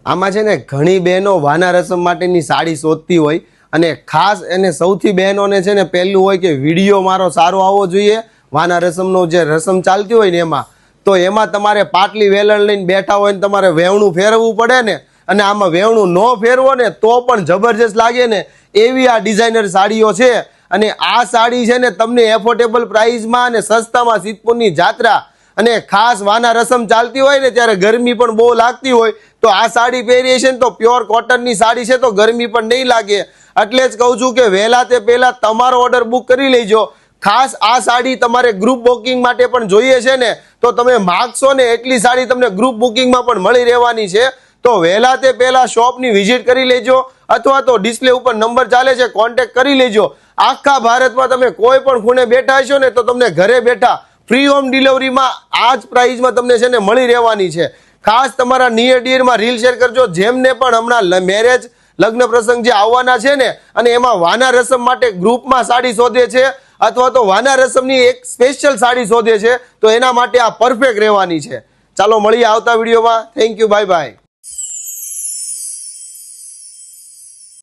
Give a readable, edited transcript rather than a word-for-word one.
આમાં છે ને ઘણી બહેનો વાના રસમ માટેની સાડી શોધતી હોય અને ખાસ એને સૌથી બહેનોને છે ને પહેલું હોય કે વિડીયો મારો સારો આવવો જોઈએ વાના રસમનો જે રસમ ચાલતી હોય ને એમાં તો એમાં તમારે પાટલી વેલણ લઈને બેઠા હોય ને તમારે વેવણું ફેરવવું પડે ને અને આમાં વેવણું ન ફેરવો ને તો પણ જબરજસ્ત લાગે ને એવી આ ડિઝાઇનર સાડીઓ છે અને આ સાડી છે ને તમને એફોર્ડેબલ પ્રાઇસમાં અને સસ્તામાં સિદ્ધપુરની જાત્રા અને ખાસ વાના રસમ ચાલતી હોય ને ત્યારે ગરમી પણ બહુ લાગતી હોય તો આ સાડી પહેરીએ છે ને તો પ્યોર કોટનની સાડી છે તો ગરમી પણ નહીં લાગે એટલે જ કહું છું કે વહેલા તે પહેલા તમારો ઓર્ડર બુક કરી લેજો ખાસ આ સાડી તમારે ગ્રુપ બુકિંગ માટે પણ જોઈએ છે ને તો તમે માગશો ને એટલી સાડી તમને ગ્રુપ બુકિંગમાં પણ મળી રહેવાની છે તો વહેલા તે પહેલા શોપની વિઝિટ કરી લેજો અથવા તો ડિસ્પ્લે ઉપર નંબર ચાલે છે કોન્ટેક્ટ કરી લેજો આખા ભારતમાં તમે કોઈ પણ ખૂણે બેઠા હશો ને તો તમને ઘરે બેઠા ફ્રી હોમ ડિલિવરીમાં આ જ પ્રાઇસમાં તમને છે ને મળી રહેવાની છે ખાસ તમારા નિયર ડિયરમાં રીલ શેર કરજો જેમને પણ હમણાં મેરેજ લગ્ન પ્રસંગ જે આવવાના છે ને અને એમાં વાના રસમ માટે ગ્રુપમાં સાડી શોધે છે અથવા તો વાના રસમની એક સ્પેશિયલ સાડી શોધે છે તો એના માટે આ પરફેક્ટ રહેવાની છે ચાલો મળીએ આવતા વિડીયોમાં થેન્ક યુ બાય બાય